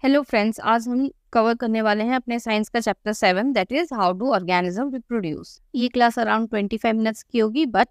Hello friends, आज हम cover करने वाले हैं अपने साइंस का chapter 7 that is how do organism reproduce. ये क्लास अराउंड 25 मिनट्स की होगी, बट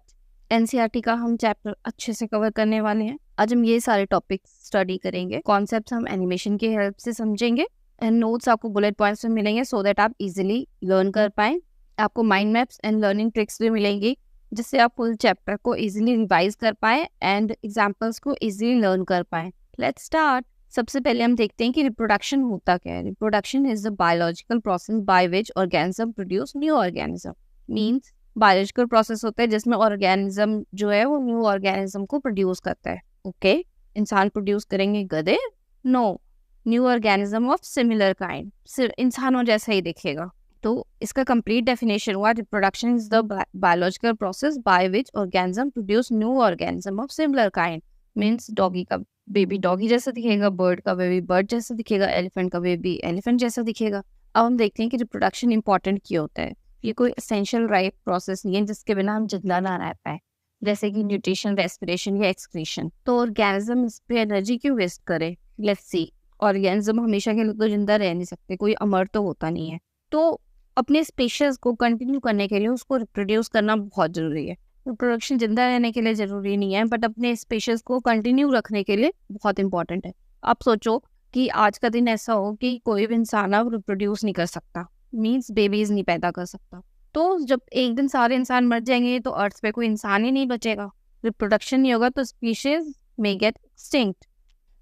एनसीईआरटी का हम चैप्टर अच्छे से कवर करने वाले हैं। आज हम ये सारे टॉपिक्स स्टडी करेंगे। कॉन्सेप्ट्स हम एनिमेशन की हेल्प से समझेंगे एंड नोट्स आपको बुलेट पॉइंट्स में मिलेंगे सो दैट आप इजीली लर्न कर पाएं। आपको mind maps and learning tricks भी मिलेंगी जिससे आप फुल चैप्टर को इजीली रिवाइज कर पाएं एंड एग्जाम्पल्स को इजीली लर्न कर पाएं। Let's start. सबसे पहले हम देखते हैं कि रिप्रोडक्शन होता क्या है। Reproduction is the biological process by which organism produce new organism. Means biological process होता है जिसमें ऑर्गेनिज्म जो है वो न्यू ऑर्गेनिज्म को प्रोड्यूस करता है। ओके, इंसान प्रोड्यूस करेंगे गधे? No, new organism of similar kind, इंसानों जैसा ही दिखेगा। तो इसका कंप्लीट डेफिनेशन हुआ, reproduction is the biological process by which organism produce new organism of similar kind. Means doggy का बेबी डॉगी जैसा दिखेगा, बर्ड का बेबी बर्ड जैसा दिखेगा, एलिफेंट का बेबी एलिफेंट जैसा दिखेगा। अब हम देखते हैं कि रिप्रोडक्शन इंपॉर्टेंट क्यों होता है। ये कोई एसेंशियल राइट प्रोसेस नहीं है जिसके बिना हम जिंदा ना रह पाए, जैसे कि न्यूट्रिशन, रेस्पिरेशन या एक्सक्रीशन। तो ऑर्गेनिज्म इस पे एनर्जी क्यों वेस्ट करे? Let's see. ऑर्गेनिज्म हमेशा के लिए तो जिंदा रह नहीं सकते, कोई अमर तो होता नहीं है। तो अपने स्पीशीज को कंटिन्यू करने के लिए उसको रिप्रोड्यूस करना बहुत जरूरी है। रिप्रोडक्शन जिंदा रहने के लिए जरूरी नहीं है, बट अपने स्पीशीज को कंटिन्यू रखने के लिए बहुत इंपॉर्टेंट है। आप सोचो कि आज का दिन ऐसा हो कि कोई भी इंसान अब रिप्रोड्यूस नहीं कर सकता, मींस बेबीज नहीं पैदा कर सकता। तो जब एक दिन सारे इंसान मर जाएंगे तो अर्थ पे कोई इंसान ही नहीं बचेगा। रिप्रोडक्शन नहीं होगा तो स्पीशीज मे गेट एक्सटिंक्ट।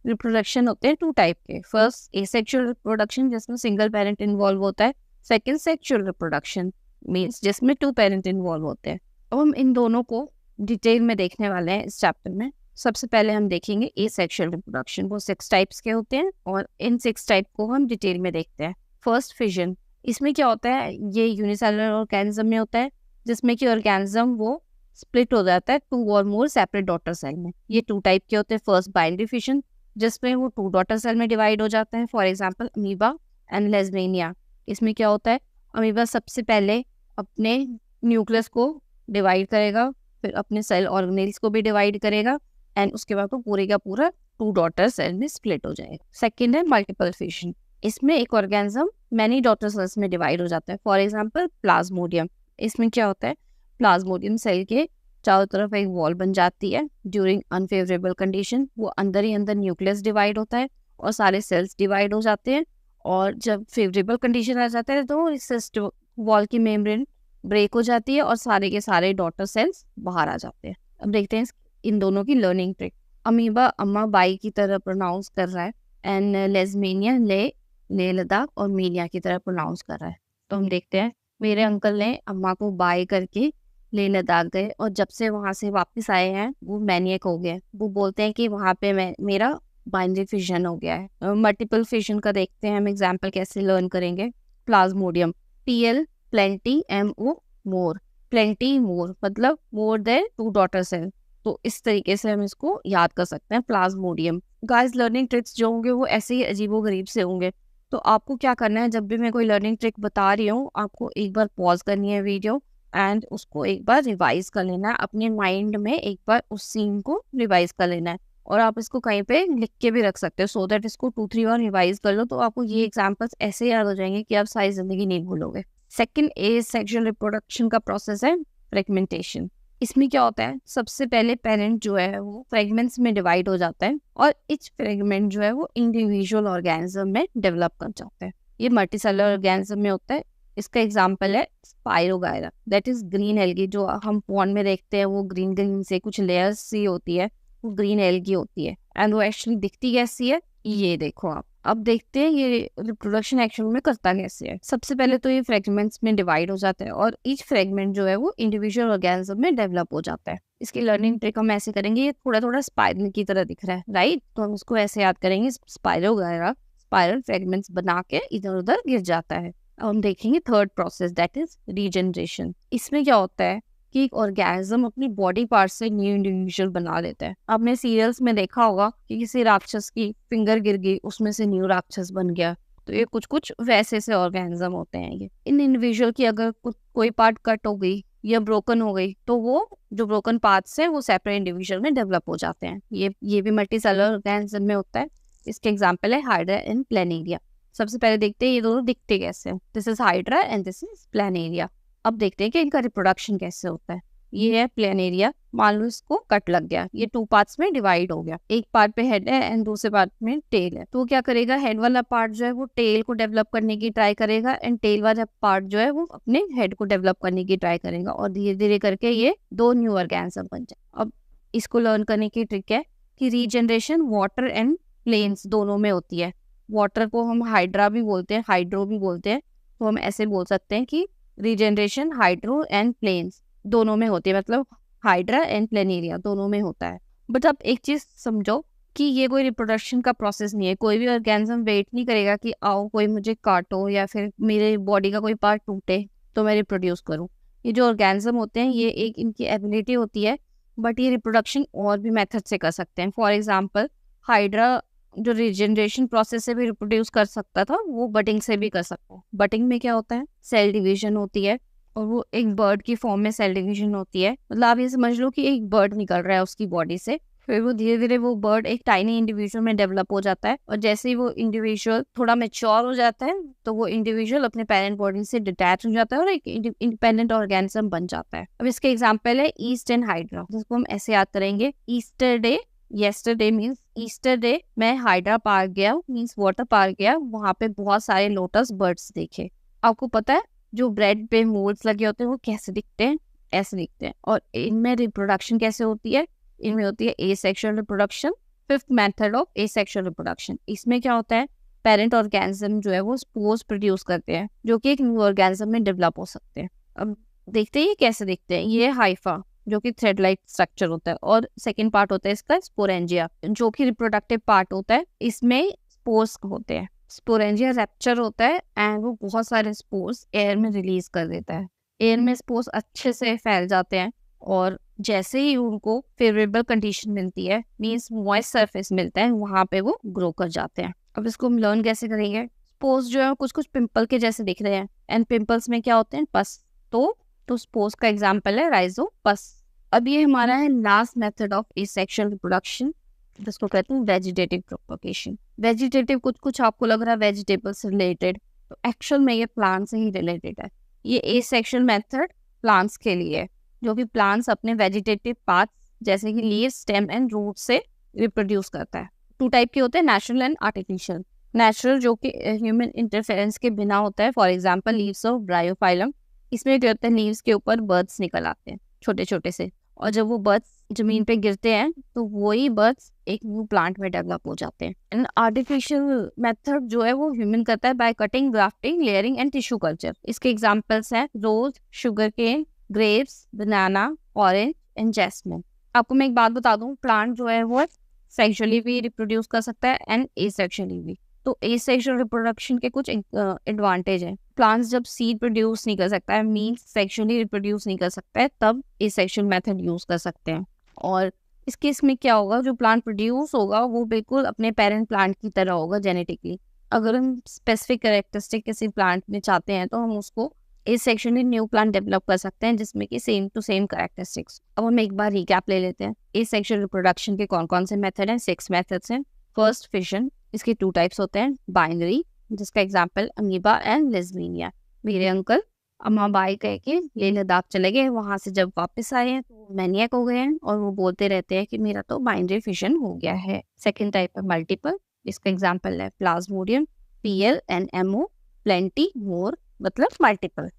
रिप्रोडक्शन होते हैं टू टाइप के। फर्स्ट एसेक्सुअल रिप्रोडक्शन जिसमें सिंगल पेरेंट इन्वॉल्व होता है। सेकेंड सेक्सुअल रिप्रोडक्शन मीन्स जिसमें टू पेरेंट इन्वॉल्व होते हैं। अब हम इन दोनों को डिटेल में देखने वाले हैं इस चैप्टर में। सबसे पहले हम देखेंगे एसेक्सुअल रिप्रोडक्शन। वो 6 टाइप्स के होते हैं और इन 6 टाइप को हम डिटेल में देखते हैं। First fission. इसमें क्या होता है, ये यूनिसेलुलर ऑर्गेनिज्म में होता है जिसमें कि ऑर्गेनिज्म वो स्प्लिट हो जाता है 2 और मोर सेपरेट डॉटर सेल में। ये 2 टाइप के होते हैं। फर्स्ट बाइनरी फिजन जिसमें वो 2 डॉटर सेल में डिवाइड हो जाता है। For example amoeba and Leishmania. इसमें क्या होता है, अमीबा सबसे पहले अपने न्यूक्लियस को डिवाइड करेगा, फिर अपने सेल ऑर्गेनेल्स को भी डिवाइड करेगा एंड उसके बाद वो पूरे का पूरा 2 डॉटर सेल में स्प्लिट हो जाएगा। सेकंड है मल्टीपल फिजन। इसमें एक ऑर्गेनिज्म मैनी डॉटर सेल्स में डिवाइड हो जाता है। For example Plasmodium. इसमें क्या होता है, प्लाज्मोडियम सेल के चारों तरफ एक वॉल बन जाती है। ड्यूरिंग अनफेवरेबल कंडीशन वो अंदर ही अंदर न्यूक्लियस डिवाइड होता है और सारे सेल्स डिवाइड हो जाते हैं। और जब फेवरेबल कंडीशन आ जाता है तो इस वॉल की मेम्ब्रेन ब्रेक हो जाती है और सारे के सारे डॉटर सेल्स बाहर आ जाते हैं। अब देखते हैं इन दोनों की लर्निंग ट्रिक। अमीबा अम्मा बाई की तरह प्रोनाउंस कर रहा है एंड लेज़मेनिया ले लद्दाख और मीनिया की तरह प्रोनाउंस कर रहा है। तो हम देखते हैं, मेरे अंकल ने अम्मा को बाई करके ले लद्दाख गए और जब से वहाँ से वापस आए हैं वो मैनियक हो गए। वो बोलते हैं कि वहाँ पे मेरा बाइनरी फिजन हो गया है। मल्टीपल फिजन का देखते हैं हम एग्जाम्पल कैसे लर्न करेंगे। प्लाज्मोडियम, PL प्लेंटी, MO मोर। प्लेंटी मोर मतलब मोर देन 2 डॉटर सेल। तो इस तरीके से हम इसको याद कर सकते हैं प्लाज्मोडियम। गाइस, लर्निंग ट्रिक्स जो होंगे वो ऐसे ही अजीबोगरीब से होंगे। तो आपको क्या करना है, जब भी मैं कोई लर्निंग ट्रिक बता रही हूँ आपको एक बार पॉज करनी है वीडियो एंड उसको एक बार रिवाइज कर लेना है। अपने माइंड में एक बार उस सीन को रिवाइज कर लेना है और आप इसको कहीं पे लिख के भी रख सकते हो सो दैट इसको 2-3 बार रिवाइज कर लो तो आपको ये एग्जाम्पल्स ऐसे याद हो जाएंगे कि आप सारी जिंदगी नहीं भूलोगे। सेकेंड सेक्सुअल रिप्रोडक्शन का प्रोसेस है फ्रेगमेंटेशन। इसमें क्या होता है, सबसे पहले पेरेंट जो है वो फ्रेगमेंट्स में डिवाइड हो जाता है और इच फ्रेगमेंट जो है वो इंडिविजुअल ऑर्गेनिज्म में डेवलप कर जाता है। ये मल्टीसेलुलर ऑर्गेनिज्म में होता है। इसका एग्जाम्पल है spirogyra, that is green algae. जो हम पॉन्ड में देखते हैं वो ग्रीन ग्रीन से कुछ लेयर्स सी होती है, वो ग्रीन एल्गी होती है एंड वो एक्चुअली दिखती कैसी है ये देखो आप। अब देखते हैं ये रिप्रोडक्शन एक्चुअल में करता कैसे है। सबसे पहले तो ये फ्रेगमेंट्स में डिवाइड हो जाता है और ईच फ्रेगमेंट जो है वो इंडिविजुअल ऑर्गेनिज्म में डेवलप हो जाता है। इसकी लर्निंग ट्रिक हम ऐसे करेंगे, ये थोड़ा थोड़ा स्पाइरल की तरह दिख रहा है राइट, तो हम इसको ऐसे याद करेंगे, स्पाइरोगायरा स्पाइरल फ्रेगमेंट्स बना के इधर उधर गिर जाता है। अब हम देखेंगे third process that is regeneration. इसमें क्या होता है कि एक ऑर्गेनिज्म अपनी बॉडी पार्ट से न्यू इंडिविजुअल बना लेता है। आपने सीरियल्स में देखा होगा कि किसी राक्षस की फिंगर गिर गई, उसमें से न्यू राक्षस बन गया। तो ये कुछ कुछ वैसे से ऑर्गेनिज्म होते हैं। ये इन इंडिविजुअल की अगर कोई पार्ट कट हो गई या ब्रोकन हो गई तो वो जो ब्रोकन पार्ट्स है वो सेपरेट इंडिविजुअल में डेवलप हो जाते हैं। ये भी मल्टी सेलुलर ऑर्गेनिज्म में होता है। इसके एग्जाम्पल है हाइड्रा एंड प्लेनेरिया। सबसे पहले देखते हैं ये दोनों दिखते कैसे हैं। This is hydra and this is planaria. अब देखते हैं कि इनका रिप्रोडक्शन कैसे होता है। ये है प्लेनेरिया, मान लो इसको कट लग गया, ये 2 पार्ट्स में डिवाइड हो गया, एक पार्ट पे हेड है एंड दूसरे पार्ट में टेल है। तो क्या करेगा, हेड वाला पार्ट जो है वो टेल को डेवलप करने की ट्राई करेगा एंड टेल वाला पार्ट जो है वो अपने हेड को डेवलप करने की ट्राई करेगा और धीरे धीरे करके ये 2 न्यू ऑर्गेनिज्म बन जाए। अब इसको लर्न करने की ट्रिक है कि रीजनरेशन वाटर एंड प्लेन्स दोनों में होती है। वाटर को हम हाइड्रा भी बोलते हैं, हाइड्रो भी बोलते हैं, तो हम ऐसे बोल सकते हैं कि रीजनरेशन हाइड्रो एंड प्लेन्स दोनों में होती है, मतलब हाइड्रा एंड प्लेनेरिया दोनों में होता है। बट अब एक चीज समझो कि ये कोई रिप्रोडक्शन का प्रोसेस नहीं है। कोई भी ऑर्गेनिज्म वेट नहीं करेगा कि आओ कोई मुझे काटो या फिर मेरे बॉडी का कोई पार्ट टूटे तो मैं रिप्रोड्यूस करूँ। ये जो ऑर्गेनिज्म होते हैं ये एक इनकी एबिलिटी होती है, बट ये रिप्रोडक्शन और भी मेथड से कर सकते हैं। फॉर एग्जाम्पल हाइड्रा जो रीजनरेशन प्रोसेस से भी रिप्रोड्यूस कर सकता था वो बटिंग से भी कर सकता है। बटिंग में क्या होता है, सेल डिवीजन होती है और वो एक बर्ड की फॉर्म में सेल डिवीजन होती है। मतलब आप ये समझ लो कि एक बर्ड निकल रहा है उसकी बॉडी से, फिर वो धीरे धीरे वो बर्ड एक टाइनी इंडिविजुअल में डेवलप हो जाता है और जैसे ही वो इंडिविजुअल थोड़ा मैच्योर हो जाता है तो वो इंडिविजुअल अपने पेरेंट बॉडी से डिटैच हो जाता है और एक इंडिपेंडेंट ऑर्गेनिज्म बन जाता है। अब इसके एग्जाम्पल है ईस्टर्न हाइड्रा, जिसको हम ऐसे याद करेंगे, ईस्टरडे, येस्टरडे मीन्स ईस्टरडे मैं हाइड्रा पार्क गया मीन्स वाटर पार्क गया, वहां पे बहुत सारे लोटस बर्ड्स देखे। आपको पता है जो ब्रेड पे मोल्ड्स लगे होते हैं वो कैसे दिखते हैं, ऐसे दिखते हैं। और इनमें रिप्रोडक्शन कैसे होती है, इनमें होती है asexual reproduction, fifth method of asexual reproduction. इसमें क्या होता है, पेरेंट ऑर्गेनिज्म जो है वो स्पोर्स प्रोड्यूस करते हैं जो कि एक न्यू ऑर्गेनिज्म में डेवलप हो सकते हैं। अब देखते हैं ये कैसे दिखते हैं। ये हाइफा जो कि थ्रेड लाइक स्ट्रक्चर होता है और सेकेंड पार्ट होता है इसका स्पोरेंजिया जो कि रिप्रोडक्टिव पार्ट होता है। इसमें स्पोर्स होते हैं, स्पोरेंजिया रैप्चर होता है एंड वो बहुत सारे स्पोर्स एयर में रिलीज कर देता है। एयर में स्पोर्स अच्छे से फैल जाते हैं और जैसे ही उनको फेवरेबल कंडीशन मिलती है मीन्स मॉइस्ट सरफेस मिलता है वहां पे वो ग्रो कर जाते हैं। अब इसको हम लर्न कैसे करेंगे। स्पोर्स जो है कुछ कुछ पिंपल के जैसे दिख रहे हैं एंड पिंपल्स में क्या होते हैं, पस। तो स्पोर्स का एग्जाम्पल है राइजोपस। अब ये हमारा है last method of asexual reproduction, जिसको कहते हैं वेजिटेटिव प्रोपगेशन। वेजिटेटिव कुछ कुछ आपको लग रहा है वेजिटेबल से रिलेटेड, तो एक्चुअल में ये प्लांट से ही रिलेटेड है। ये एसेक्सुअल मेथड प्लांट्स के लिए है, जो कि प्लांट्स अपने वेजिटेटिव पार्ट्स जैसे कि लीव, स्टेम एंड रूट से रिप्रोड्यूस करता है। 2 टाइप के होते हैं, नेचुरल एंड आर्टिफिशियल। नेचुरल जो कि ह्यूमन इंटरफेरेंस के बिना होता है, for example leaves of Bryophyllum. इसमें क्या होता है, लीव्स के ऊपर बर्ड्स निकल आते हैं छोटे छोटे से, और जब वो बर्ड्स जमीन पे गिरते हैं तो वही बर्ड्स एक न्यू प्लांट में डेवलप हो जाते हैं। एंड आर्टिफिशियल मेथड जो है वो ह्यूमन करता है by cutting, grafting, layering and tissue culture. इसके एग्जांपल्स हैं rose, sugar cane, grapes, banana, orange and jasmine. आपको मैं एक बात बता दूं, प्लांट जो है वो सेक्सुअली भी रिप्रोड्यूस कर सकता है एंड एसेक्सुअली भी। तो एसेक्सुअल रिप्रोडक्शन के कुछ एडवांटेज हैं। प्लांट्स जब सीड प्रोड्यूस नहीं कर सकता है मींस सेक्सुअली रिप्रोड्यूस नहीं कर सकता है, तब एसेक्सुअल मेथड यूज कर सकते हैं। और इस केस में क्या होगा, जो प्लांट प्रोड्यूस होगा वो बिल्कुल अपने पेरेंट प्लांट की तरह होगा जेनेटिकली। अगर हम स्पेसिफिक कैरेक्टरिस्टिक किसी प्लांट में चाहते हैं तो हम उसको एसेक्सुअली न्यू प्लांट डेवलप कर सकते हैं जिसमें कि सेम टू सेम कैरेक्टरिस्टिक्स। अब हम एक बार रिकैप ले लेते हैं। एसेक्सुअल रिप्रोडक्शन के कौन कौन से मेथड हैं, 6 मेथड्स हैं। फर्स्ट फिशन, इसके 2 टाइप्स होते हैं। बाइनरी, जिसका एग्जाम्पल अमीबा एंड लेस्बिनिया। मेरे अंकल अम्मा बाई कह के ले लद्दाख चले गए, वहां से जब वापस आए हैं तो मैनियक हो गए हैं और वो बोलते रहते हैं कि मेरा तो बाइनरी फिशन हो गया है। सेकेंड टाइप है मल्टीपल, इसका एग्जाम्पल है plasmodium, PL and MO, plenty, more, मतलब मल्टीपल।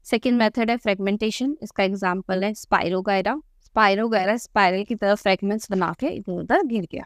सेकेंड मेथड है फ्रेगमेंटेशन, इसका एग्जाम्पल है स्पाइरोगायरा। स्पाइरोगायरा स्पाइरल की तरह फ्रेगमेंट्स बना के इधर उधर गिर गया।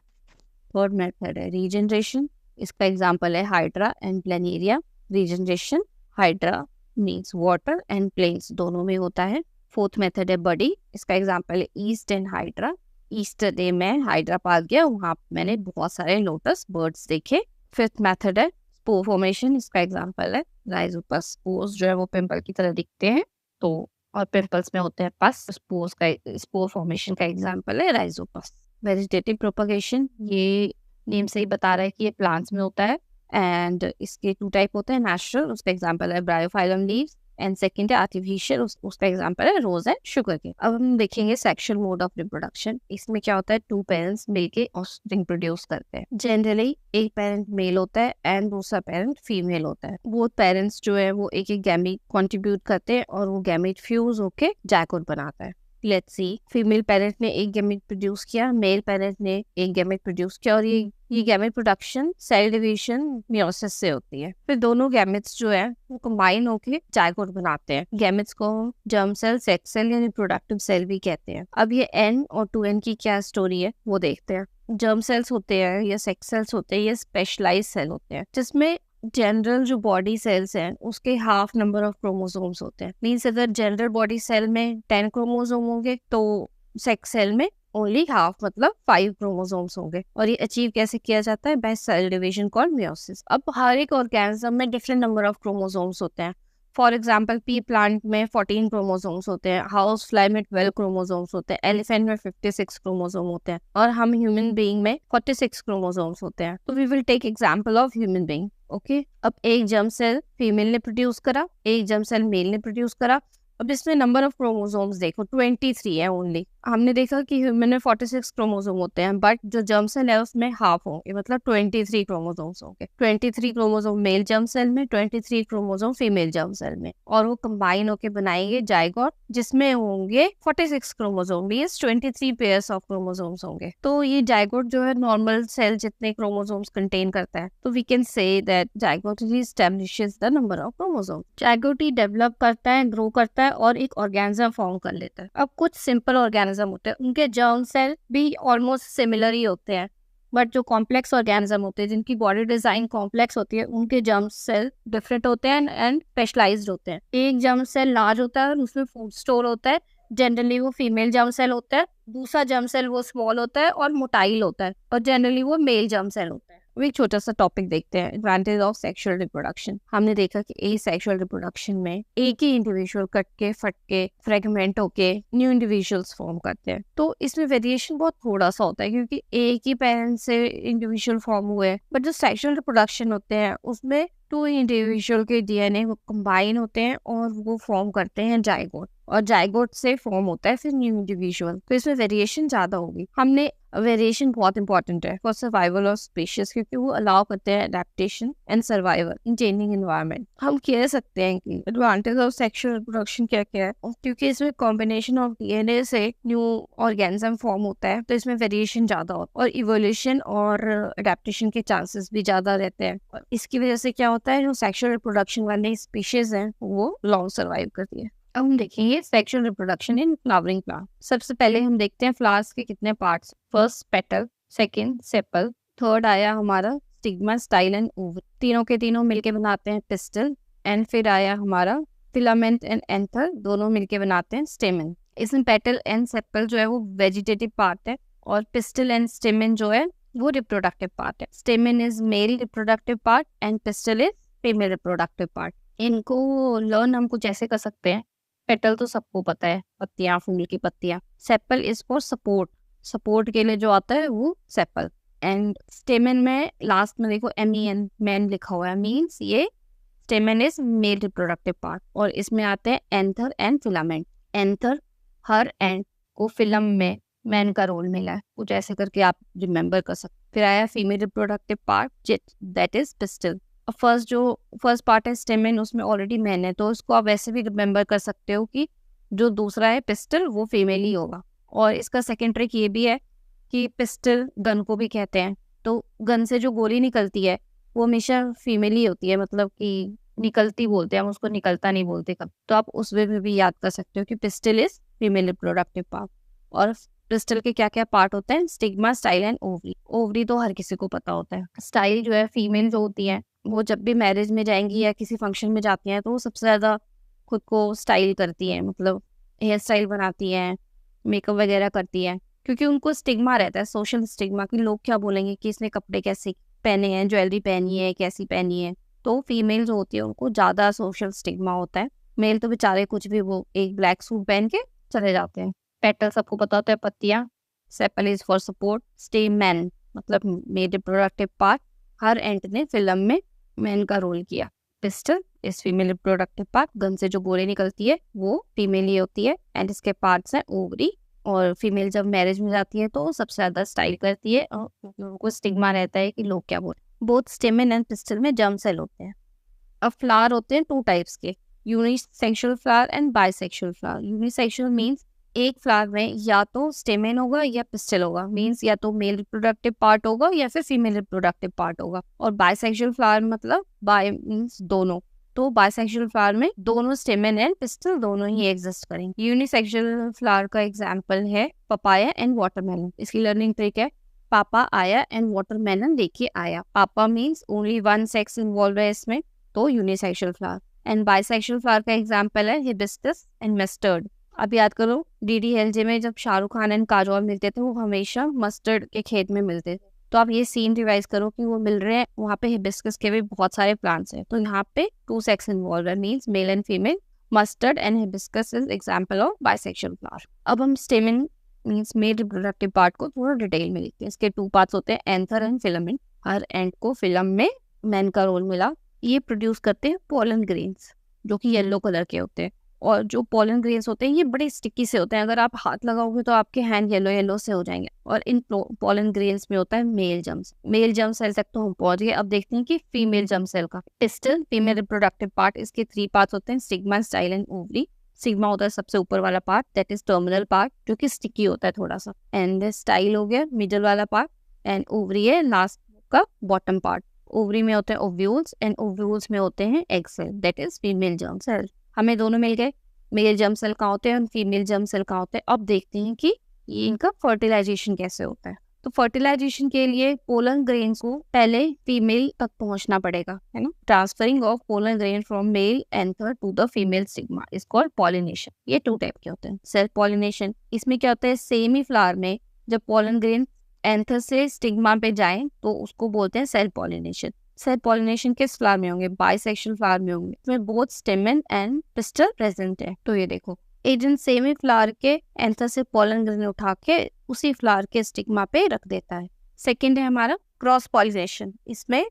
थर्ड मेथड है रीजनरेशन, इसका एग्जाम्पल है hydra and planaria. Regeneration hydra means water and planes दोनों में होता है। फोर्थ मेथड है बडी, इसका एग्जाम्पल है east and hydra. Easter day में हाइड्रा पार्क गया, वहां मैंने बहुत सारे लोटस बर्ड्स देखे। फिफ्थ मेथड है स्पोर फॉर्मेशन, इसका एग्जाम्पल है राइजोपस। स्पोर्स जो है वो पिंपल की तरह दिखते हैं तो, और पिंपल्स में होते हैं पस। स्पोर्स का स्पोर फॉर्मेशन का एग्जाम्पल है राइजोपस। वेजिटेटिव प्रोपगेशन, ये नेम से ही बता रहा है कि ये प्लांट्स में होता है एंड इसके 2 टाइप होते हैं। नेचुरल, उसका एग्जाम्पल है ब्रायोफाइलम लीव्स, एंड सेकंड है आर्टिफिशियल, उसका एग्जांपल है रोज एंड शुगर केन। अब हम देखेंगे सेक्सुअल मोड ऑफ रिप्रोडक्शन। इसमें क्या होता है, 2 पेरेंट्स मिलके ऑफस्प्रिंग प्रोड्यूस करते हैं। जनरली एक पेरेंट मेल होता है एंड दूसरा पेरेंट फीमेल होता है। वो पेरेंट्स जो है वो एक एक गैमीट कंट्रीब्यूट करते हैं और वो गैमीट फ्यूज होके जायगोट बनाता है। लेट्स सी, फीमेल पेरेंट ने एक गैमेट प्रोड्यूस किया, मेल पेरेंट ने एक गैमेट प्रोड्यूस किया, और ये gamete production cell division meiosis से होती है। फिर दोनों गैमेट्स जो है वो कंबाइन होके जायगोट बनाते हैं। गैमेट्स को जर्म सेल, सेक्स सेल या रिप्रोडक्टिव सेल भी कहते हैं। अब ये N और 2N की क्या स्टोरी है वो देखते हैं। जर्म सेल्स होते हैं या सेक्स सेल्स होते हैं, ये स्पेशलाइज सेल होते हैं जिसमें जनरल जो बॉडी सेल्स हैं उसके हाफ नंबर ऑफ क्रोमोसोम्स होते हैं। मीन्स अगर जनरल बॉडी सेल में 10 क्रोमोसोम होंगे तो सेक्स सेल में ओनली हाफ, मतलब 5 क्रोमोसोम्स होंगे। और ये अचीव कैसे किया जाता है, by cell division called meiosis. अब हर एक ऑर्गेनिज्म में डिफरेंट नंबर ऑफ क्रोमोसोम्स होते हैं। फॉर एग्जाम्पल पी प्लांट में 14 क्रोमोसोम्स होते हैं, हाउस फ्लाई में 12 क्रोमोसोम्स होते हैं, एलिफेंट में 56 क्रोमोसोम होते हैं, और हम ह्यूमन बीइंग में 46 क्रोमोसोम्स होते हैं। तो we will take example of human being. Okay, अब एक जर्म सेल फीमेल ने प्रोड्यूस करा, एक जर्म सेल मेल ने प्रोड्यूस करा। अब इसमें नंबर ऑफ क्रोमोसोम्स देखो 23 है ओनली। हमने देखा कि ह्यूमन में 46 क्रोमोसोम होते हैं, बट जो जर्म सेल है उसमें हाफ होंगे, मतलब 23 क्रोमोसोम्स होंगे। 23 क्रोमोसोम मेल जर्म सेल में, 23 क्रोमोसोम फीमेल जर्म सेल में, और वो कंबाइन होके बनाएंगे जायगोट जिसमें होंगे 46 chromosome, means 23 pairs of chromosomes होंगे। तो ये जायगोट जो है नॉर्मल सेल जितने क्रोमोसोम्स कंटेन करता है, तो we can say that zygote establishes the number of chromosome. Zygote ही डेवलप करता है, ग्रो करता है और एक ऑर्गेनिज्म फॉर्म कर लेता है। अब कुछ सिंपल ऑर्गेनिज्म होते हैं, उनके जर्म सेल भी ऑलमोस्ट सिमिलर ही होते हैं, बट जो कॉम्प्लेक्स ऑर्गेनिज्म होते हैं जिनकी बॉडी डिजाइन कॉम्प्लेक्स होती है, उनके जर्म सेल डिफरेंट होते हैं एंड स्पेशलाइज्ड होते हैं। एक जर्म सेल लार्ज होता है और उसमें फूड स्टोर होता है, जनरली वो फीमेल जर्म सेल होता है। दूसरा जर्म सेल वो स्मॉल होता है और मोटाइल होता है, और जनरली वो मेल जर्म सेल होता है। वो एक छोटा सा टॉपिक देखते हैं, एडवांटेज ऑफ सेक्सुअल रिप्रोडक्शन। हमने देखा कि एसेक्सुअल रिप्रोडक्शन में एक ही इंडिविजुअल कट के, फट के, फ्रेगमेंट होके न्यू इंडिविजुअल्स फॉर्म करते हैं। तो इसमें वेरिएशन बहुत थोड़ा सा होता है क्योंकि एक ही पेरेंट से इंडिविजुअल फॉर्म हुए। बट जो सेक्सुअल रिप्रोडक्शन होते हैं उसमें 2 इंडिविजुअल के डीएनए वो कंबाइन होते हैं और वो फॉर्म करते हैं जायगोट, और जायगोट से फॉर्म होता है फिर न्यू इंडिविजुअल। तो इसमें वेरिएशन ज्यादा होगी। हमने वेरिएशन बहुत इंपॉर्टेंट है फॉर सर्वाइवल ऑफ स्पीशीज, क्योंकि वो अलाउ करते हैं adaptation and survival in changing environment. हम कह सकते हैं कि एडवांटेज ऑफ सेक्सुअल रिप्रोडक्शन क्या क्या है, क्योंकि इसमें कॉम्बिनेशन ऑफ डीएनए से न्यू ऑर्गेनिज्म फॉर्म होता है, तो इसमें वेरिएशन ज्यादा होता है और इवोल्यूशन और एडेप्टेशन के चांसेस भी ज्यादा रहते हैं। और इसकी वजह से क्या होता है, जो सेक्सुअल रिप्रोडक्शन वाले स्पीशीज हैं वो लॉन्ग सर्वाइव करती है। अब हम देखेंगे sexual reproduction in flowering plant. सबसे पहले हम देखते हैं फ्लावर्स के कितने parts. First petal, second sepal, third आया हमारा स्टिग्मा, स्टाइल एंड ओवरी। तीनों के तीनों मिलके बनाते हैं पिस्टल, एंड फिर आया हमारा फिलामेंट एंड एंथर, दोनों मिलके बनाते हैं स्टेमन। इसमें पेटल एंड सेपल जो है वो वेजिटेटिव पार्ट है, और पिस्टल एंड स्टेमन जो है वो रिप्रोडक्टिव पार्ट है। स्टेमन is male reproductive part and pistil is female reproductive part. इनको लर्न हम कुछ ऐसे कर सकते हैं। पेटल तो सबको पता है, पत्तियां, फूल की पत्तियां। Sepal is for support, support के लिए जो आता है वो सेपल। एंड स्टेमन में लास्ट में देखो MEN, मैन लिखा हुआ है, मीन्स ये स्टेमन इज मेल रिप्रोडक्टिव पार्ट। और इसमें आते हैं anther and filament. Anther her and को फिलम में मैन का रोल मिला है, कुछ ऐसे करके आप रिमेम्बर कर सकते। फिर आया female reproductive part, that is pistol. First part है स्टेमन, उसमें ऑलरेडी मैन है, तो उसको आप वैसे भी रिमेम्बर कर सकते हो कि जो दूसरा है पिस्टल वो फीमेल ही होगा। और इसका सेकेंड ट्रिक ये भी है कि पिस्टल गन को भी कहते हैं, तो गन से जो गोली निकलती है वो हमेशा फीमेल ही होती है, मतलब कि निकलती बोलते हैं हम उसको, निकलता नहीं बोलते कब। तो आप उस वे में भी याद कर सकते हो कि pistil is female reproductive part. और पिस्टल के क्या क्या पार्ट होते हैं, stigma, style and ovary. Ovary तो हर किसी को पता होता है। स्टाइल जो है फीमेल जो होती है वो जब भी मैरिज में जाएंगी या किसी फंक्शन में जाती हैं तो वो सबसे ज्यादा खुद को स्टाइल करती हैं, मतलब हेयर स्टाइल बनाती हैं, मेकअप वगैरह करती हैं, क्योंकि उनको स्टिग्मा रहता है, सोशल स्टिग्मा, कि लोग क्या बोलेंगे कि इसने कपड़े कैसे पहने हैं, ज्वेलरी पहनी है, कैसी पहनी है। तो फीमेल जो होती है उनको ज्यादा सोशल स्टिग्मा होता है। मेल तो बेचारे कुछ भी, वो एक ब्लैक सूट पहन के चले जाते हैं। पेटल सबको पता होता है, पत्तियां। Sepal is for support. Stamen मतलब मेल रिप्रोडक्टिव पार्ट, हर एंड ने फिल्म में मैन का रोल किया। Pistil is female reproductive part, gun से जो गोली निकलती है वो फीमेल ही होती है। एंड इसके पार्ट्स हैं ओवरी। और फीमेल जब मैरिज में जाती है तो सबसे ज्यादा स्टाइल करती है और उनको स्टिग्मा रहता है कि लोग क्या बोले। बोथ स्टेमन एंड पिस्टल में जर्म सेल होते हैं। अब फ्लावर होते हैं 2 टाइप्स के, unisexual flower and bisexual flower. Unisexual means एक फ्लावर में या तो स्टेमन होगा या पिस्टल होगा, मीन्स या तो मेल रिप्रोडक्टिव पार्ट होगा या फिर फीमेल रिप्रोडक्टिव पार्ट होगा। और बाइसेक्सुअल फ्लावर मतलब बाय मीन्स दोनों, तो बाइसेक्सुअल फ्लावर में दोनों स्टेमन एंड पिस्टल दोनों ही एग्जिस्ट करेंगे। यूनिसेक्सुअल फ्लावर का एग्जांपल है पपाया एंड वाटरमेलन। इसकी लर्निंग ट्रिक है पापा आया एंड वाटरमेलन लेके आया। पापा means only one sex involve है इसमें, तो unisexual flower. And bisexual flower का एग्जांपल है हिबिस्कस एंड मस्टर्ड। अब याद करो DDLJ में जब शाहरुख खान एंड काजोल मिलते थे वो हमेशा मस्टर्ड के खेत में मिलते थे। तो आप ये सीन रिवाइज करो कि वो मिल रहे हैं, वहाँ पे हिबिस्कस के भी बहुत सारे प्लांट्स हैं, तो यहाँ पे 2 सेक्स इन्वॉल्व है, means male and female. Mustard and hibiscus is example of bisexual flower. अब हम स्टेमन मीन्स मेल रिप्रोडक्टिव पार्ट को थोड़ा डिटेल में लिखते हैं। इसके 2 पार्ट्स होते हैं, anther and filament. Her and को फिलम में मैन का रोल मिला। ये प्रोड्यूस करते हैं पोलन ग्रेन्स जो कि येलो कलर के होते हैं। और जो पोलन ग्रेन्स होते हैं ये बड़े स्टिकी से होते हैं, अगर आप हाथ लगाओगे तो आपके हैंड येलो येलो से हो जाएंगे। और इन पोलन ग्रेन्स में होता है male germ. Male germ cell तक तो हम पहुंच गए। अब देखते हैं कि फीमेल जर्म सेल का पिस्टल फीमेल रिप्रोडक्टिव पार्ट। इसके 3 पार्ट्स होते हैं, stigma, style and ovary. Stigma होता है सबसे ऊपर वाला part, that is terminal part जो कि स्टिकी होता है थोड़ा सा। एंड स्टाइल हो गया मिडल वाला पार्ट, एंड ओवरी है लास्ट का बॉटम पार्ट। ओवरी में होते हैं ओव्यूल्स एंड ओव्यूल्स में होते हैं egg cell, that is female germ cell. हमें दोनों मिल गए, मेल जर्म सेल कहाँ होते हैं और फीमेल जर्म सेल कहाँ होते हैं। अब देखते हैं कि ये इनका फर्टिलाइजेशन कैसे होता है। तो फर्टिलाइजेशन के लिए पोलन ग्रेन्स को पहले फीमेल तक पहुंचना पड़ेगा, है ना। Transferring of pollen grain from male anther to the female stigma is called pollination. ये 2 टाइप के होते हैं। सेल्फ पॉलिनेशन, इसमें क्या होता है, सेम ही फ्लावर में जब पोलन ग्रेन एंथर से स्टिग्मा पे जाए तो उसको बोलते हैं सेल्फ पॉलिनेशन। सेल्फ पॉलिनेशन किस फ्लावर में होंगे, बाइसेक्सुअल फ्लावर में होंगे, इसमें बोथ स्टेमन एंड पिस्टल प्रेजेंट है। तो ये देखो एजेंट सेम ही फ्लावर के एंथर से पोलन ग्रेन उठा के उसी फ्लावर के स्टिग्मा पे रख देता है। सेकेंड है हमारा क्रॉस पॉलिनेशन। इसमें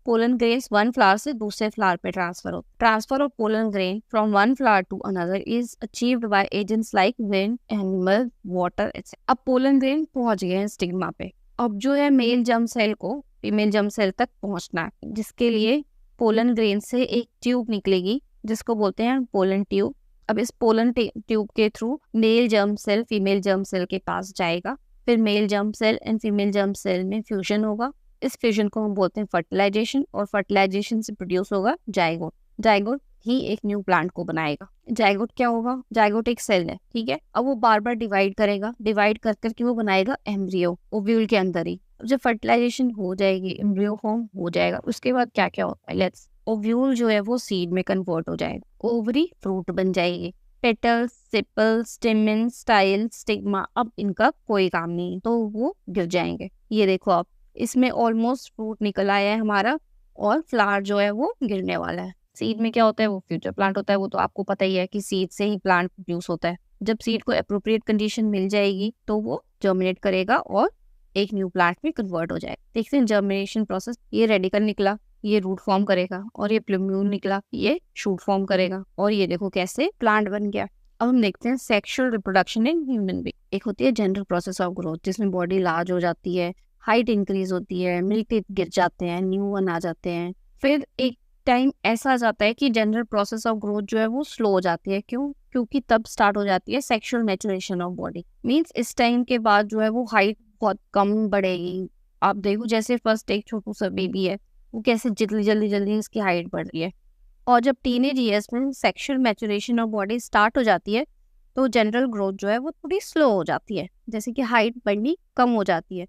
पोलन ग्रेन्स वन फ्लावर से दूसरे फ्लावर पे ट्रांसफर होता है। Transfer of pollen grain from one flower to another is achieved by agents like wind, animal, water etcetera. अब पोलन ग्रेन पहुंच गए हैं स्टिग्मा पे। अब जो है मेल जर्म सेल को फीमेल जर्म सेल तक पहुंचना है, जिसके लिए पोलन ग्रेन से एक ट्यूब निकलेगी जिसको बोलते हैं पोलन ट्यूब। अब इस पोलन ट्यूब के through male germ cell female germ cell के पास जाएगा, फिर male germ cell and female germ cell में फ्यूजन होगा। इस फ्यूजन को हम बोलते हैं फर्टिलाइजेशन, और फर्टिलाइजेशन से प्रोड्यूस होगा जाइगोट। जाइगोट ही एक न्यू प्लांट को बनाएगा। जाइगोट क्या होगा, जाइगोट एक सेल है, ठीक है। अब वो बार बार डिवाइड करेगा, डिवाइड कर करके वो बनाएगा एम्ब्रियो ओव्यूल के अंदर ही। जब फर्टिलाइजेशन हो जाएगी, एम्ब्रियो फॉर्म हो जाएगा, उसके बाद क्या क्या होता है, लेट्स ओव्यूल जो है वो सीड में कन्वर्ट हो जाएगा, ओवरी फ्रूट बन जाएगी, पेटल, सिपल, स्टेमन, स्टाइल, स्टिग्मा अब इनका कोई काम नहीं है, तो वो गिर जाएंगे। ये देखो आप, इसमें ऑलमोस्ट फ्रूट निकल आया है हमारा और फ्लावर जो है वो गिरने वाला है। सीड में क्या होता है, वो फ्यूचर प्लांट होता है। वो तो आपको पता ही है कि सीड से ही प्लांट प्रोड्यूस होता है। जब सीड को एप्रोप्रिएट कंडीशन मिल जाएगी तो वो जर्मिनेट करेगा और एक न्यू प्लांट में कन्वर्ट हो जाएगा। देखते हैं जर्मिनेशन प्रोसेस। ये रेडिकल निकला, ये रूट फॉर्म करेगा, और ये प्लूम्यूल निकला, ये शूट फॉर्म करेगा, और ये देखो कैसे प्लांट बन गया। अब हम देखते हैं sexual reproduction in human being. एक होती है जनरल प्रोसेस ऑफ ग्रोथ, जिसमें बॉडी लार्ज हो जाती है, हाइट इंक्रीज होती है, मिल्क टीथ गिर जाते हैं, न्यू वन आ जाते हैं। फिर एक टाइम ऐसा आ जाता है कि जनरल प्रोसेस ऑफ ग्रोथ जो है वो स्लो हो जाती है। क्यों? क्योंकि तब स्टार्ट हो जाती है sexual maturation of body. Means इस टाइम के बाद जो है वो हाइट बहुत कम बढ़ेगी। आप देखो जैसे फर्स्ट एक छोटू सा बेबी है, वो कैसे जल्दी जल्दी जल्दी इसकी हाइट बढ़ रही है। और जब टीनेज ईयर्स में sexual maturation of body start हो जाती है तो जनरल ग्रोथ जो है वो थोड़ी स्लो हो जाती है, जैसे कि हाइट बढ़नी कम हो जाती है।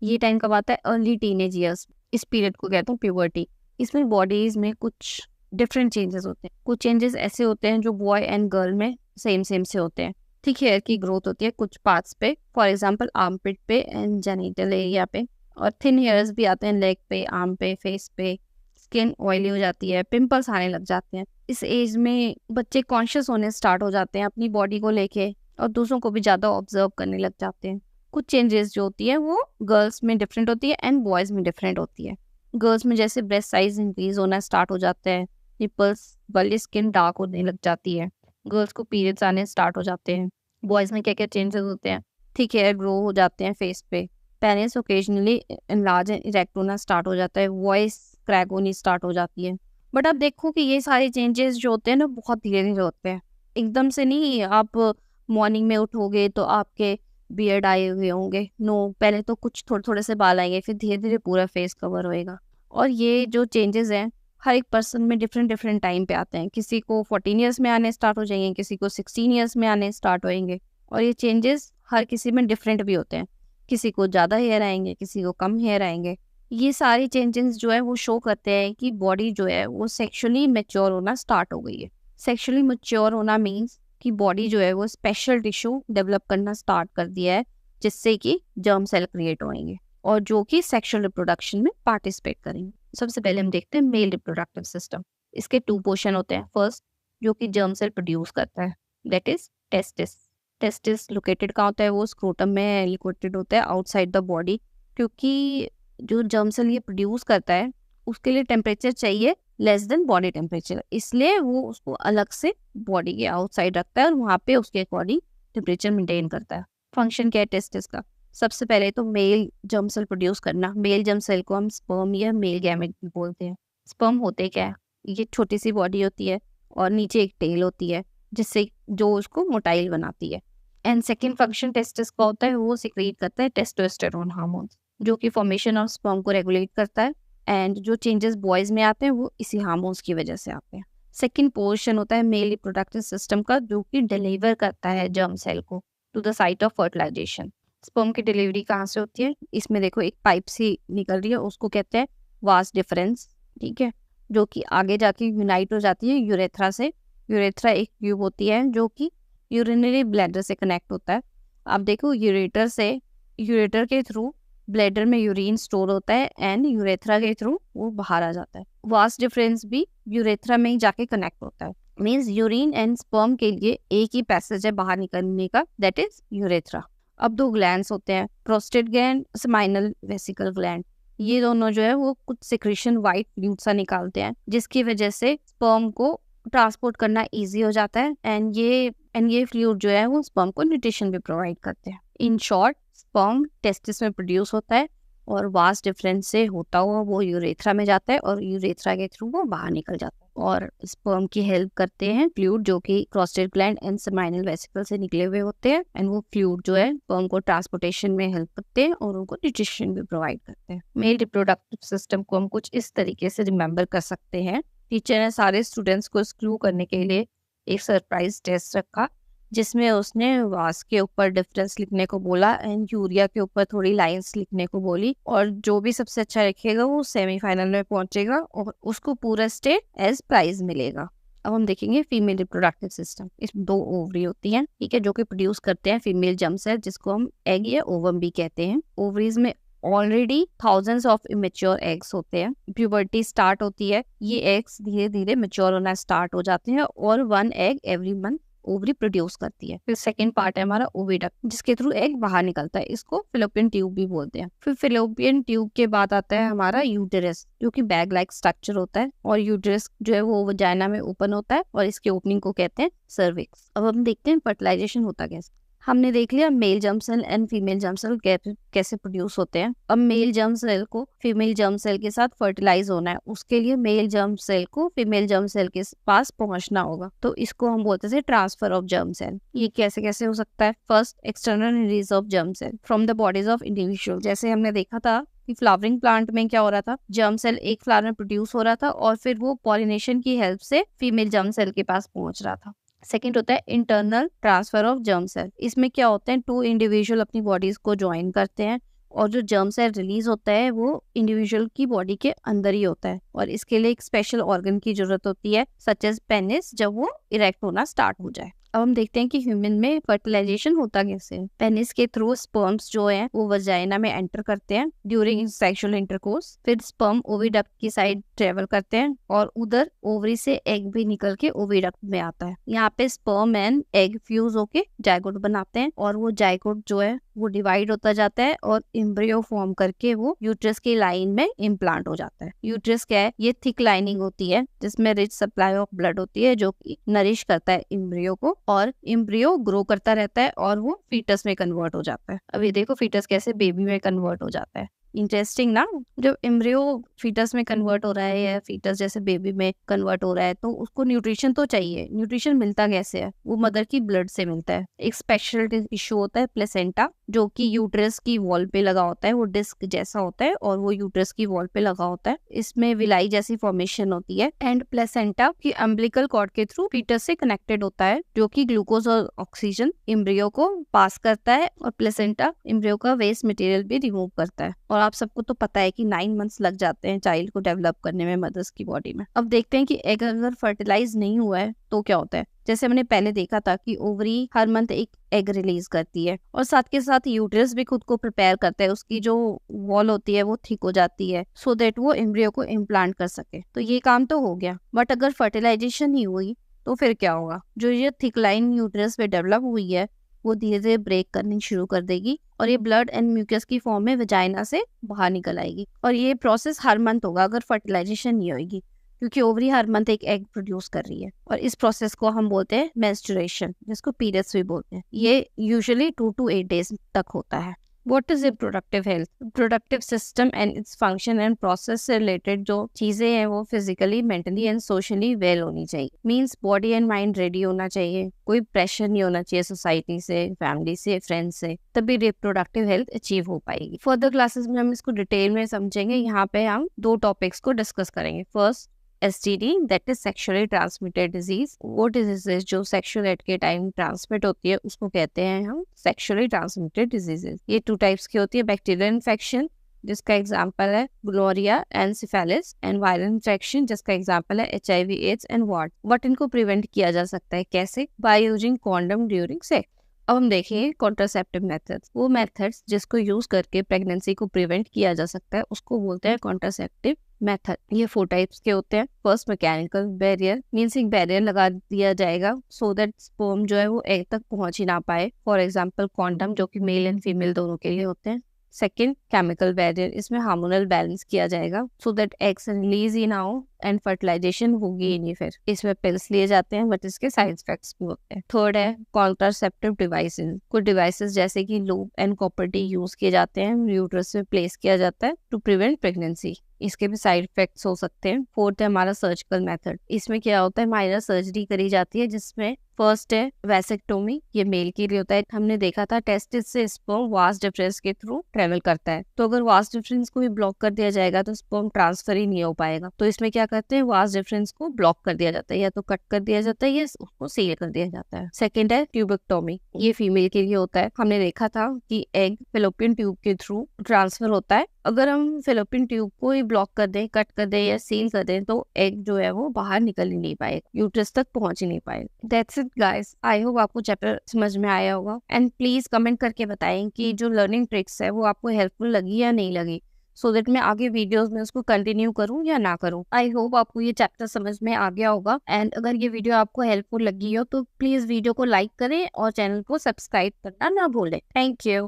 ये टाइम कब आता है? Early teenage years. इस पीरियड को कहते हैं प्यूबर्टी। इसमें बॉडीज में कुछ डिफरेंट चेंजेस होते हैं। कुछ चेंजेस ऐसे होते हैं जो बॉय एंड गर्ल में सेम से होते हैं। थिक हेयर की ग्रोथ होती है कुछ पार्ट्स पे, फॉर एग्जांपल आर्मपिट पे एंड जेनिटल एरिया पे, और थिन हेयर्स भी आते हैं लेग पे, आर्म पे, फेस पे। स्किन ऑयली हो जाती है, पिंपल्स आने लग जाते हैं। इस एज में बच्चे कॉन्शियस होने स्टार्ट हो जाते हैं अपनी बॉडी को लेके, और दूसरों को भी ज़्यादा ऑब्जर्व करने लग जाते हैं। कुछ चेंजेस जो होती है वो गर्ल्स में डिफरेंट होती है एंड बॉयज़ में डिफरेंट होती है। गर्ल्स में जैसे ब्रेस्ट साइज इंक्रीज होना स्टार्ट हो जाता है, निपल्स वाली स्किन डार्क होने लग जाती है, गर्ल्स को पीरियड्स आने स्टार्ट हो जाते हैं, बॉयज़ में क्या क्या चेंजेस होते हैं, थिक हेयर ग्रो हो जाते हैं फेस पे, penis occasionally enlarge and erect होना स्टार्ट हो जाता है, वॉइस क्रैक होनी स्टार्ट हो जाती है। बट आप देखो कि ये सारे चेंजेस जो होते हैं ना बहुत धीरे धीरे होते हैं, एकदम से नहीं। आप मॉर्निंग में उठोगे तो आपके बियर्ड आए हुए होंगे, नो, पहले तो कुछ थोड़े थोड़े से बाल आएंगे, फिर धीरे धीरे पूरा फेस कवर होएगा। और ये जो चेंजेस हैं हर एक पर्सन में डिफरेंट डिफरेंट टाइम पे आते हैं, किसी को 14 ईयर्स में आने स्टार्ट हो जाएंगे, किसी को 16 ईयर्स में आने स्टार्ट होएंगे। और ये चेंजेस हर किसी में डिफरेंट भी होते हैं, किसी को ज़्यादा हेयर आएंगे, किसी को कम हेयर आएंगे। ये सारी चेंजेस जो है वो शो करते हैं कि बॉडी जो है वो सेक्सुअली मैच्योर होना स्टार्ट हो गई है। सेक्सुअली मैच्योर होना मीन्स कि बॉडी जो है वो स्पेशल टिश्यू डेवलप करना स्टार्ट कर दिया है, जिससे कि जर्म सेल क्रिएट होंगे और जो कि सेक्सुअल रिप्रोडक्शन में पार्टिसिपेट करेंगे। सबसे पहले हम देखते हैं मेल रिप्रोडक्टिव सिस्टम। इसके 2 पोर्शन होते हैं। फर्स्ट, जो कि जर्म सेल प्रोड्यूस करता है, that is testis. Testis located कहाँ होता है? वो स्क्रोटम में लोकेटेड होता है आउटसाइड द बॉडी, क्योंकि जो जर्म सेल ये प्रोड्यूस करता है उसके लिए टेम्परेचर चाहिए लेस देन बॉडी टेम्परेचर, इसलिए वो उसको अलग से बॉडी के आउटसाइड रखता है और वहाँ पे उसके अकॉर्डिंग टेम्परेचर मेंटेन करता है। फंक्शन क्या है टेस्टिस का? सबसे पहले तो मेल जर्म सेल प्रोड्यूस करना। मेल जर्म सेल को हम स्पर्म या मेल गैमेट भी बोलते हैं। स्पर्म होते क्या है? ये छोटी सी बॉडी होती है और नीचे एक टेल होती है, जिससे जो उसको मोटाइल बनाती है। एंड सेकेंड फंक्शन टेस्टिस का होता है, वो सिक्रीट करता है टेस्टोस्टेरोन हार्मोन, जो कि फॉर्मेशन ऑफ स्पर्म को रेगुलेट करता है। एंड जो चेंजेस बॉयज में आते हैं वो इसी हार्मोन्स की वजह से आते हैं। सेकेंड पोर्शन होता है मेल रिप्रोडक्टिव सिस्टम का, जो कि डिलीवर करता है जर्म सेल को to the site of fertilization. Sperm की डिलीवरी कहाँ से होती है? इसमें देखो एक पाइप सी निकल रही है, उसको कहते हैं वास डिफरेंस, ठीक है, जो कि आगे जाके यूनाइट हो जाती है यूरेथ्रा से। यूरेथ्रा एक ट्यूब होती है जो कि यूरिनरी ब्लैडर से कनेक्ट होता है। आप देखो यूरेटर के थ्रू ब्लैडर में यूरिन स्टोर होता है एंड यूरेथ्रा के थ्रू वो बाहर आ जाता है। वास डिफरेंस भी यूरेथ्रा में ही जाके कनेक्ट होता है। मीन्स यूरिन एंड स्पर्म के लिए एक ही पैसेज है बाहर निकलने का, दैट इज यूरेथ्रा। अब 2 ग्लैंड्स होते हैं, prostate gland, seminal vesicle gland. ये दोनों जो है वो कुछ सिक्रीशन व्हाइट फ्लूइड सा निकालते हैं, जिसकी वजह से स्पर्म को ट्रांसपोर्ट करना इजी हो जाता है। एंड ये फ्लूइड जो है वो स्पर्म को न्यूट्रिशन भी प्रोवाइड करते हैं। इन शॉर्ट, स्पर्म टेस्टिस में प्रोड्यूस होता है और वास डिफरेंस से होता हुआ वो यूरेथ्रा में जाता है और यूरेथ्रा के थ्रू वो बाहर निकल जाता है। और स्पर्म की हेल्प करते हैं फ्लूइड जो कि prostate gland and seminal vesicle से निकले हुए होते हैं। एंड वो फ्लूइड जो है स्पर्म को ट्रांसपोर्टेशन में हेल्प करते हैं और उनको न्यूट्रिशन भी प्रोवाइड करते हैं। मेल रिप्रोडक्टिव सिस्टम को हम कुछ इस तरीके से रिमेम्बर कर सकते हैं। टीचर ने सारे स्टूडेंट्स को एक्सक्लूड करने के लिए एक सरप्राइज टेस्ट रखा, जिसमें उसने वास के ऊपर डिफरेंस लिखने को बोला एंड यूरिया के ऊपर थोड़ी लाइंस लिखने को बोली, और जो भी सबसे अच्छा लिखेगा वो सेमीफाइनल में पहुंचेगा और उसको पूरा स्टेट एज प्राइज मिलेगा। अब हम देखेंगे फीमेल रिप्रोडक्टिव सिस्टम। इसमें 2 ओवरी होती हैं, ठीक है, जो कि प्रोड्यूस करते हैं फीमेल जर्म सेल, जिसको हम एग या ओवम भी कहते हैं। ओवरीज में already thousands of immature eggs होते हैं। प्यूबर्टी स्टार्ट होती है, ये एग्स धीरे धीरे मैच्योर होना स्टार्ट हो जाते हैं और 1 egg every month ovary produce करती है। फिर सेकंड पार्ट है हमारा ओविडक्ट, जिसके थ्रू एग बाहर निकलता है, इसको फिलोपियन ट्यूब भी बोलते हैं। फिर फिलोपियन ट्यूब के बाद आता है हमारा यूटेरस, जो कि बैग लाइक स्ट्रक्चर होता है, और यूटेरस जो है वो वजाइना में ओपन होता है और इसके ओपनिंग को कहते हैं सर्विक्स। अब हम देखते हैं फर्टिलाइजेशन होता कैसे। हमने देख लिया male germ cell and female germ cell कैसे प्रोड्यूस होते हैं। अब मेल जर्म सेल को फीमेल जर्म सेल के साथ फर्टिलाइज होना है, उसके लिए मेल जर्म सेल को फीमेल जर्म सेल के पास पहुंचना होगा, तो इसको हम बोलते हैं ट्रांसफर ऑफ जर्म सेल। ये कैसे कैसे हो सकता है? First, external release of germ cell from the bodies of individual. जैसे हमने देखा था कि फ्लावरिंग प्लांट में क्या हो रहा था, जर्म सेल एक फ्लावर में प्रोड्यूस हो रहा था और फिर वो पॉलिनेशन की हेल्प से फीमेल जर्म सेल के पास पहुंच रहा था। सेकेंड होता है internal transfer of germ cell. इसमें क्या होता है, 2 इंडिविजुअल अपनी बॉडीज को ज्वाइन करते हैं और जो जर्म सेल रिलीज होता है वो इंडिविजुअल की बॉडी के अंदर ही होता है, और इसके लिए एक स्पेशल ऑर्गन की जरूरत होती है, सच एज पेनिस, जब वो इरेक्ट होना स्टार्ट हो जाए। अब हम देखते हैं कि ह्यूमन में फर्टिलाइजेशन होता कैसे है। पेनिस के थ्रू स्पर्म्स जो है वो वजाइना में एंटर करते हैं ड्यूरिंग सेक्सुअल इंटरकोर्स। फिर स्पर्म ओविडक्ट की साइड ट्रेवल करते हैं और उधर ओवरी से एग भी निकल के ओविडक्ट में आता है। यहाँ पे स्पर्म एंड एग फ्यूज होके जायगोट बनाते हैं और वो जायगोट जो है वो डिवाइड होता जाता है और एम्ब्रियो फॉर्म करके वो यूट्रस की लाइन में इम्प्लांट हो जाता है। यूट्रस क्या है? ये थिक लाइनिंग होती है जिसमें रिच सप्लाई ऑफ ब्लड होती है जो कि नरिश करता है एम्ब्रियो को, और एम्ब्रियो ग्रो करता रहता है और वो फीटस में कन्वर्ट हो जाता है। अभी देखो फीटस कैसे बेबी में कन्वर्ट हो जाता है। इंटरेस्टिंग ना? जब एम्ब्रियो फीटस में कन्वर्ट हो रहा है या फीटस जैसे बेबी में कन्वर्ट हो रहा है तो उसको न्यूट्रिशन तो चाहिए। न्यूट्रिशन मिलता कैसे है? वो मदर की ब्लड से मिलता है। एक स्पेशल टिश्यू होता है प्लेसेंटा जो कि यूट्रस की वॉल पे लगा होता है। वो डिस्क जैसा होता है और वो यूट्रस की वॉल पे लगा होता है। इसमें विलाई जैसी फॉर्मेशन होती है एंड प्लेसेंटा की अम्बिलिकल कॉर्ड के थ्रू फीटस से कनेक्टेड होता है जो कि ग्लूकोज और ऑक्सीजन एम्ब्रियो को पास करता है और प्लेसेंटा एम्ब्रियो का वेस्ट मटेरियल भी रिमूव करता है। और आप सबको तो पता है कि 9 मंथ्स लग जाते हैं चाइल्ड को डेवलप करने में मदर्स की बॉडी में। अब देखते हैं कि एग अगर फर्टिलाइज नहीं हुआ है तो क्या होता है। जैसे हमने पहले देखा था कि ओवरी हर मंथ एक एग रिलीज करती है और साथ के साथ यूट्रस भी खुद को प्रिपेयर करता है। उसकी जो वॉल होती है वो थिक हो जाती है सो दैट वो एम्ब्रियो को इम्प्लांट कर सके। तो ये काम तो हो गया, बट अगर फर्टिलाइजेशन नहीं हुई तो फिर क्या होगा? जो ये थिक लाइन यूट्रस पे डेवलप हुई है वो धीरे धीरे ब्रेक करनी शुरू कर देगी और ये ब्लड एंड म्यूकस की फॉर्म में वजाइना से बाहर निकल आएगी। और ये प्रोसेस हर मंथ होगा अगर फर्टिलाइजेशन नहीं होगी, क्योंकि ओवरी हर मंथ एक एग प्रोड्यूस कर रही है। और इस प्रोसेस को हम बोलते हैं मेंस्ट्रुएशन, जिसको पीरियड्स भी बोलते हैं। ये यूजुअली 2 to 8 डेज तक होता है। What is reproductive health? Reproductive system and its function and process से related जो चीजें हैं वो physically, mentally and socially well होनी चाहिए। Means body and mind ready होना चाहिए, कोई प्रेशर नहीं होना चाहिए सोसाइटी से, फैमिली से, फ्रेंड्स से, तभी रिप्रोडक्टिव हेल्थ अचीव हो पाएगी। फर्दर क्लासेस में हम इसको डिटेल में समझेंगे। यहाँ पे हम 2 टॉपिक्स को डिस्कस करेंगे। First STD, that is sexually transmitted disease. वो डिजीजेस जो सेक्सुअल एक्ट के टाइम ट्रांसमिट होती है उसको कहते हैं हम सेक्सुअली ट्रांसमिटेड डिजीजेस। ये 2 टाइप्स की होती है। बैक्टीरियल इन्फेक्शन जिसका एग्जाम्पल है ग्लोरिया and syphilis, and viral infection जिसका एग्जाम्पल है HIV AIDS and wart. But इनको प्रिवेंट किया जा सकता है कैसे? By using condom during sex. अब हम देखेंगे कॉन्ट्रासेप्टिव मेथड्स। वो मेथड्स जिसको यूज करके प्रेगनेंसी को प्रिवेंट किया जा सकता है उसको बोलते हैं कॉन्ट्रासेप्टिव मेथड। ये 4 टाइप्स के होते हैं। फर्स्ट मैकेनिकल बैरियर, मीन्स एक बैरियर लगा दिया जाएगा सो दैट स्पर्म जो है वो एग तक पहुंच ही ना पाए। फॉर एग्जाम्पल कॉन्डम जो कि मेल एंड फीमेल दोनों के लिए होते हैं। सेकेंड केमिकल बैरियर, इसमें हार्मोनल बैलेंस किया जाएगा सो दैट एग्स रिलीज ही ना हो एंड फर्टिलाइजेशन होगी ही नहीं। फिर इसमें पिल्स लिए जाते हैं बट इसके साइड इफेक्ट्स भी होते हैं। थर्ड है कॉन्ट्रासेप्टिव डिवाइसेस। कुछ डिवाइसेस जैसे कि loop and copper T use किए जाते हैं, यूट्रस में प्लेस किया जाता है टू प्रिवेंट प्रेगनेंसी। इसके भी साइड इफेक्ट्स हो सकते हैं। फोर्थ है हमारा सर्जिकल मेथड। इसमें क्या होता है, माइनर सर्जरी करी जाती है जिसमें फर्स्ट है वैसेक्टोमी, ये मेल के लिए होता है। हमने देखा था टेस्टिस से स्पर्म वास डिफरेंस के थ्रू ट्रेवल करता है, तो अगर वास डिफरेंस को भी ब्लॉक कर दिया जाएगा तो स्पर्म ट्रांसफर ही नहीं हो पाएगा। तो इसमें क्या करते हैं, वास डिफरेंस को ब्लॉक कर दिया जाता है, या तो कट कर दिया जाता है या उसको सील कर दिया जाता है। सेकेंड है ट्यूबेक्टोमी, ये फीमेल के लिए होता है। हमने देखा था कि एग फेलोपियन ट्यूब के थ्रू ट्रांसफर होता है। अगर हम फेलोपियन ट्यूब को ही ब्लॉक कर दें, कट कर दें या सील कर दें तो एग जो है वो बाहर निकल ही नहीं पाएगा, यूट्रस तक पहुंच ही नहीं पाएगा। That's it guys, I hope आपको चैप्टर समझ में आया होगा। एंड प्लीज कमेंट करके बताएं कि जो लर्निंग ट्रिक्स है वो आपको हेल्पफुल लगी या नहीं लगी, सो दैट मैं आगे वीडियोस में उसको कंटिन्यू करूं या ना करूं। आई होप आपको ये चैप्टर समझ में आ गया होगा। एंड अगर ये वीडियो आपको हेल्पफुल लगी हो तो प्लीज वीडियो को लाइक करें और चैनल को सब्सक्राइब करना ना भूलें। Thank you.